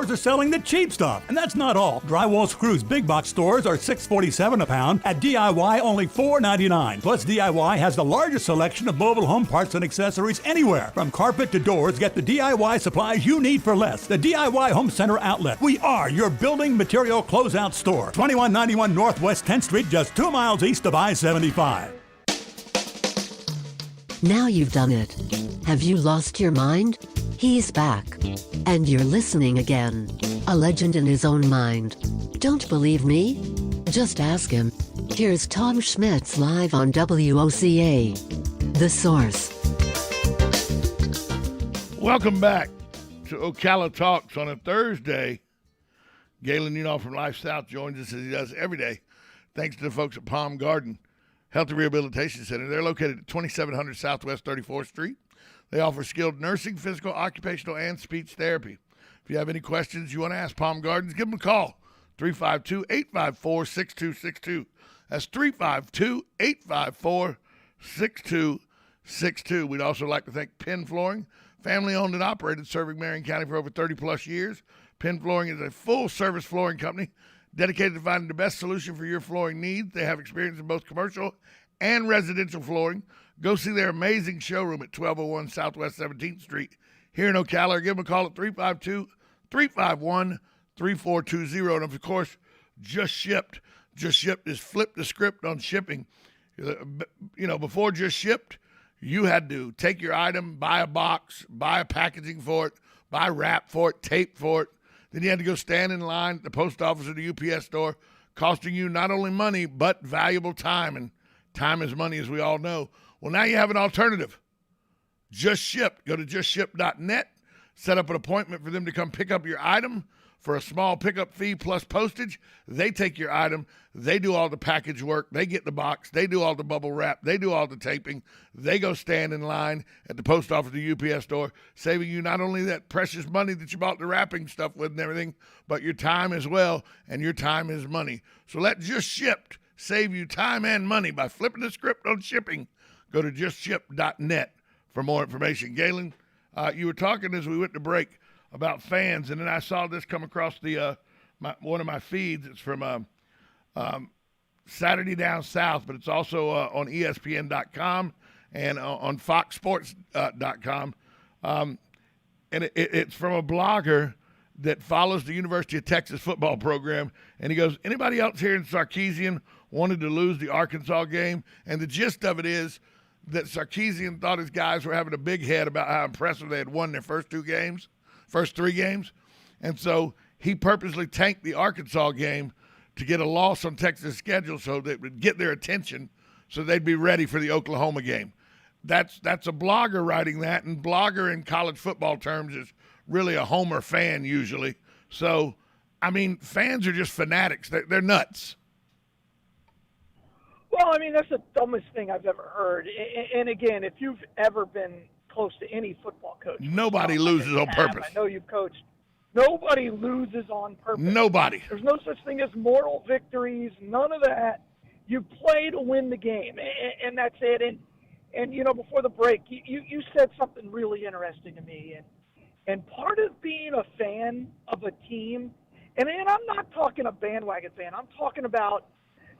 stores are selling the cheap stuff. And that's not all. Drywall Screws big box stores are $6.47 a pound. At DIY, only $4.99. Plus, DIY has the largest selection of mobile home parts and accessories anywhere. From carpet to doors, get the DIY supplies you need for less. The DIY Home Center Outlet. We are your building material closeout store. 2191 Northwest 10th Street, just 2 miles east of I-75. Now you've done it. Have you lost your mind? He's back. And you're listening again. A legend in his own mind. Don't believe me? Just ask him. Here's Tom Schmitz live on WOCA. The Source. Welcome back to Ocala Talks on a Thursday. Galen Unoff from Life South joins us as he does every day. Thanks to the folks at Palm Garden Health and Rehabilitation Center. They're located at 2700 Southwest 34th Street. They offer skilled nursing, physical, occupational, and speech therapy. If you have any questions you want to ask Palm Gardens, give them a call, 352-854-6262. That's 352-854-6262. We'd also like to thank Penn Flooring, family-owned and operated, serving Marion County for over 30-plus years. Penn Flooring is a full-service flooring company dedicated to finding the best solution for your flooring needs. They have experience in both commercial and residential flooring. Go see their amazing showroom at 1201 Southwest 17th Street here in Ocala, or give them a call at 352-351-3420. And, of course, Just Shipped. Just Shipped is flip the script on shipping. You know, before Just Shipped, you had to take your item, buy a box, buy a packaging for it, buy wrap for it, tape for it. Then you had to go stand in line at the post office or the UPS store, costing you not only money but valuable time. And time is money, as we all know. Well, now you have an alternative. Just Shipped. Go to justship.net, set up an appointment for them to come pick up your item for a small pickup fee plus postage. They take your item. They do all the package work. They get the box. They do all the bubble wrap. They do all the taping. They go stand in line at the post office or the UPS store, saving you not only that precious money that you bought the wrapping stuff with and everything, but your time as well, and your time is money. So let Just Shipped save you time and money by flipping the script on shipping. Go to justship.net for more information. Galen, you were talking as we went to break about fans, and then I saw this come across the one of my feeds. It's from Saturday Down South, but it's also on ESPN.com and on FoxSports.com. And it's from a blogger that follows the University of Texas football program, and he goes, anybody else here in Sarkeesian wanted to lose the Arkansas game? And the gist of it is that Sarkeesian thought his guys were having a big head about how impressive they had won their first three games. And so he purposely tanked the Arkansas game to get a loss on Texas' schedule so that it would get their attention so they'd be ready for the Oklahoma game. That's a blogger writing that, and blogger in college football terms is really a homer fan usually. So, I mean, fans are just fanatics. They're nuts. Well, I mean, that's the dumbest thing I've ever heard. And again, if you've ever been close to any football coach. Nobody loses on purpose. I know you've coached. Nobody loses on purpose. Nobody. There's no such thing as moral victories, none of that. You play to win the game, and that's it. And you know, before the break, you said something really interesting to me. And part of being a fan of a team, and I'm not talking a bandwagon fan, I'm talking about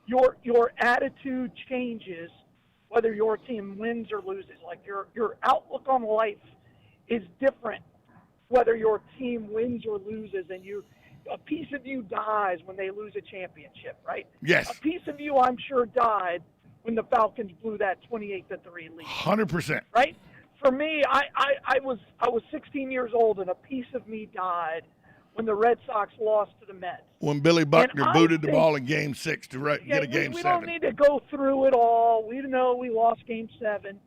your attitude changes whether your team wins or loses. Like your outlook on life is different whether your team wins or loses, and a piece of you dies when they lose a championship, right? Yes. A piece of you, I'm sure, died when the Falcons blew that 28-3 lead. 100%. Right? For me, I was 16 years old, and a piece of me died when the Red Sox lost to the Mets. When Billy Buckner booted the ball in Game 6 to get a Game 7. We don't need to go through it all. We know we lost Game 7.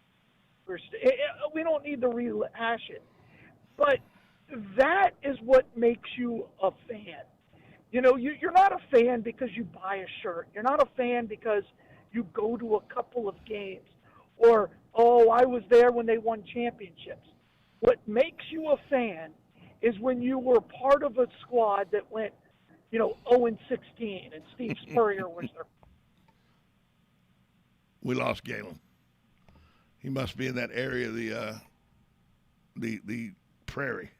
We don't need to rehash it. But that is what makes you a fan. You know, you're not a fan because you buy a shirt. You're not a fan because you go to a couple of games. Or, I was there when they won championships. What makes you a fan is when you were part of a squad that went, 0-16, and Steve Spurrier was there. We lost Galen. He must be in that area of the prairie.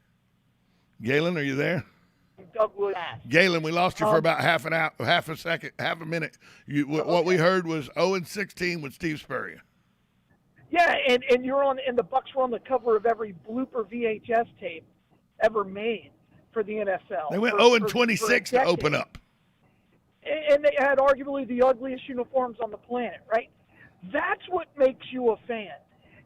Galen, are you there? Doug Williams. Galen, we lost you for about half a second, half a minute. What we heard was 0-16 with Steve Spurrier. Yeah, and the Bucks were on the cover of every blooper VHS tape ever made for the NFL. They went 0-26 to open up. And they had arguably the ugliest uniforms on the planet, right? That's what makes you a fan.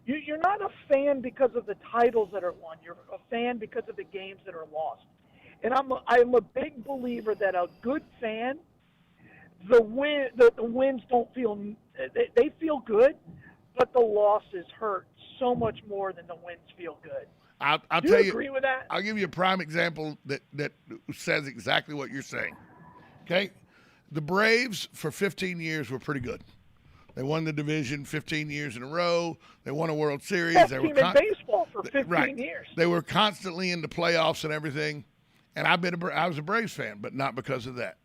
You're not a fan because of the titles that are won. You're a fan because of the games that are lost. And I'm a big believer that a good fan, the wins don't feel – they feel good, but the losses hurt so much more than the wins feel good. I'll Do tell you you, agree with that? I'll give you a prime example that says exactly what you're saying. Okay? The Braves for 15 years were pretty good. They won the division 15 years in a row. They won a World Series. Best They team were in baseball for 15 years. They were constantly in the playoffs and everything. And I was a Braves fan, but not because of that.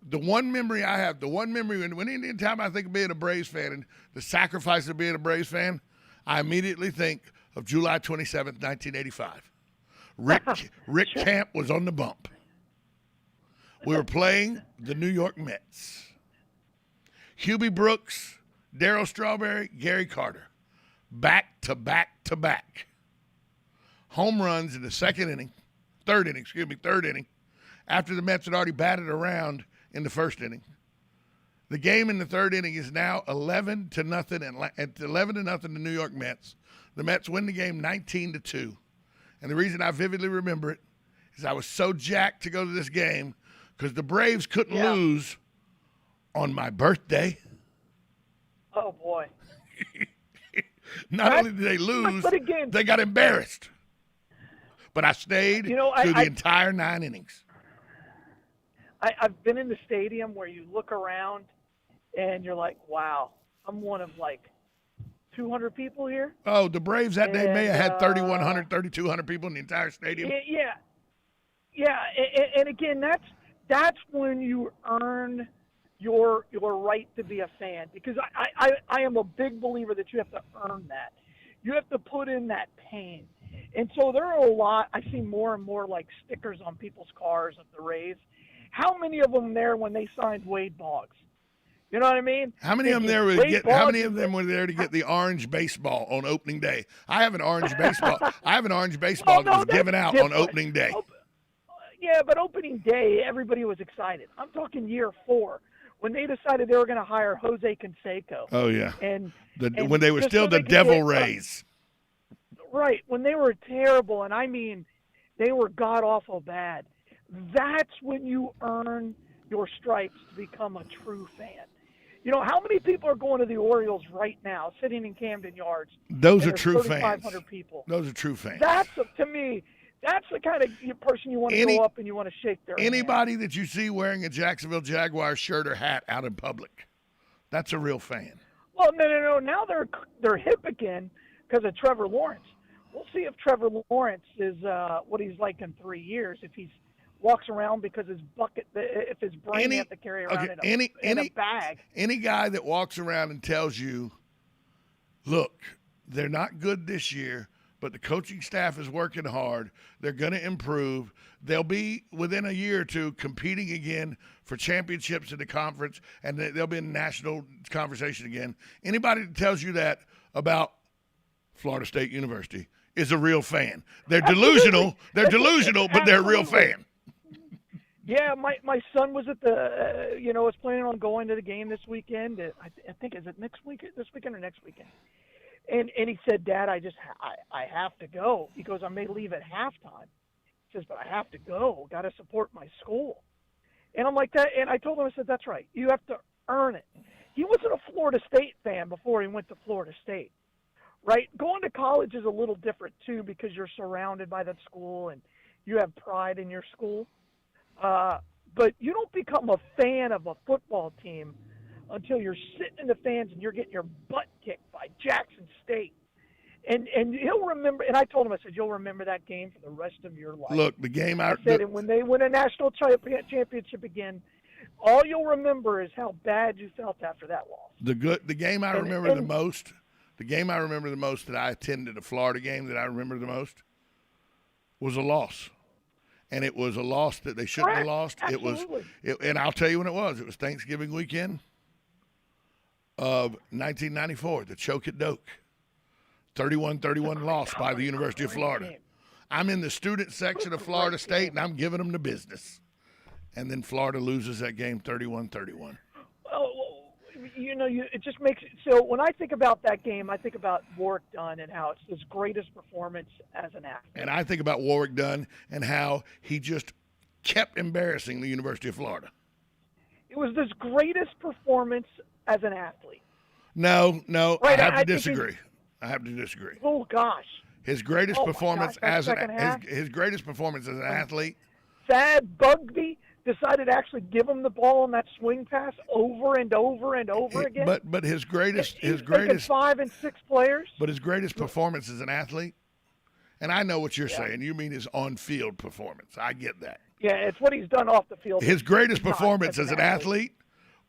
The one memory I have, any time I think of being a Braves fan and the sacrifice of being a Braves fan, I immediately think of July 27th, 1985. Rick Camp was on the bump. We were playing the New York Mets. Hubie Brooks, Darryl Strawberry, Gary Carter, back to back to back. Home runs in the third inning, after the Mets had already batted around in the first inning. The game in the third inning is now 11-0, and 11-0 the New York Mets. The Mets win the game 19-2. And the reason I vividly remember it is I was so jacked to go to this game because the Braves couldn't lose on my birthday. Oh, boy. Not only did they lose, they got embarrassed. But I stayed through the entire 9 innings. I've been in the stadium where you look around and you're like, wow, I'm one of like 200 people here. Oh, the Braves that day may have had 3,100, 3,200 people in the entire stadium. Yeah. And again, that's when you earn your right to be a fan, because I am a big believer that you have to earn that. You have to put in that pain. And so there are a lot, I see more and more like stickers on people's cars of the Rays. How many of them there when they signed Wade Boggs? You know what I mean? How many of them were there to get the orange baseball on opening day? I have an orange baseball. That was given out on opening day. Yeah, but opening day, everybody was excited. I'm talking year 4 when they decided they were going to hire Jose Canseco. Oh yeah, and when they were still the Devil Rays. Right, when they were terrible, and I mean, they were god-awful bad. That's when you earn your stripes to become a true fan. You know, how many people are going to the Orioles right now, sitting in Camden Yards? Those are true fans. 3,500 people. Those are true fans. To me, that's the kind of person you want to go up and you want to shake their Anybody hand. That you see wearing a Jacksonville Jaguars shirt or hat out in public, that's a real fan. Well, no. Now they're hip again because of Trevor Lawrence. We'll see if Trevor Lawrence is what he's like in 3 years. If he walks around because if his brain has to carry around in a bag. Any guy that walks around and tells you, look, they're not good this year, but the coaching staff is working hard. They're going to improve. They'll be, within a year or two, competing again for championships in the conference, and they'll be in national conversation again. Anybody that tells you that about Florida State University is a real fan. They're delusional. They're delusional, but they're a real fan. Yeah, my son was at the, was planning on going to the game this weekend. I think, is it this weekend or next weekend? And he said, Dad, I have to go. He goes, I may leave at halftime. He says, but I have to go. Got to support my school. And I'm like that. And I told him, I said, that's right. You have to earn it. He wasn't a Florida State fan before he went to Florida State. Right? Going to college is a little different, too, because you're surrounded by that school and you have pride in your school. But you don't become a fan of a football team until you're sitting in the fans and you're getting your butt kicked by Jackson State. And he'll remember, and I told him, I said, you'll remember that game for the rest of your life. Look, the game I said, and when they win a national championship again, all you'll remember is how bad you felt after that loss. The game I remember the most. The game I remember the most that I attended, a Florida game that I remember the most, was a loss. and it was a loss that they shouldn't have lost. Absolutely. And I'll tell you when it was. It was Thanksgiving weekend of 1994, the choke at Doak. 31-31 loss by the University of Florida. I'm in the student section of Florida State, and I'm giving them the business. And then Florida loses that game 31-31. Well, it just makes it. So when I think about that game, I think about Warwick Dunn and how it's his greatest performance as an athlete. And I think about Warwick Dunn and how he just kept embarrassing the University of Florida. It was his greatest performance as an athlete. No, Right, I have to disagree. Oh gosh. His greatest performance as his greatest performance as an athlete. Thad Bugby decided to actually give him the ball on that swing pass over and over and over again. But his greatest 5 and 6 players. But his greatest performance as an athlete, and I know what you're saying. You mean his on-field performance. I get that. Yeah, it's what he's done off the field. His greatest performance as an athlete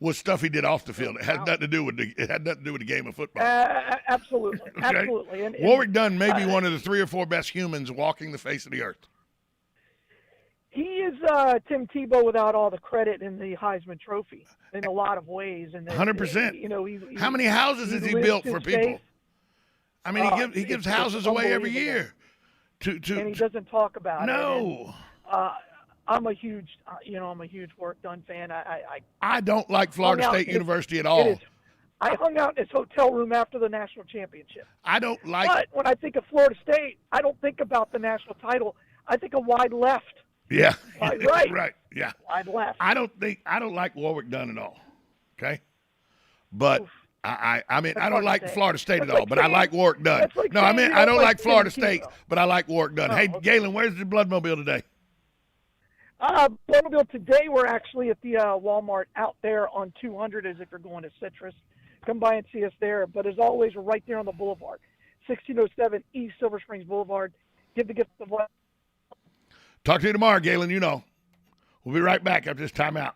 was stuff he did off the field. It had nothing to do with the game of football. Absolutely, okay? Absolutely. And Warwick Dunn may be one of the 3 or 4 best humans walking the face of the earth. He is Tim Tebow without all the credit in the Heisman Trophy in a lot of ways. And 100%. How many houses has he built for people? Faith. I mean, he gives houses away every year. And he doesn't talk about it. No. I'm a huge Warwick Dunn fan. I don't like Florida State University at all. I hung out in his hotel room after the national championship. I don't like. But when I think of Florida State, I don't think about the national title. I think of wide left. Yeah. Wide right. Right. Yeah. Wide left. I don't like Warwick Dunn at all. Okay. But Oof. I mean, I don't like Florida State That's at all, like but I like Warwick Dunn. Like No, I mean, I don't like Florida State, Tebow. but I like Warwick Dunn. Oh, Hey, okay. Galen, where's the Bloodmobile today? Bloodmobile today, we're actually at the Walmart out there on 200 as if you're going to Citrus. Come by and see us there. But as always, we're right there on the boulevard, 1607 East Silver Springs Boulevard. Give the gift of life. Talk to you tomorrow, Galen. We'll be right back after this timeout.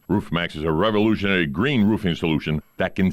RoofMax is a revolutionary green roofing solution that can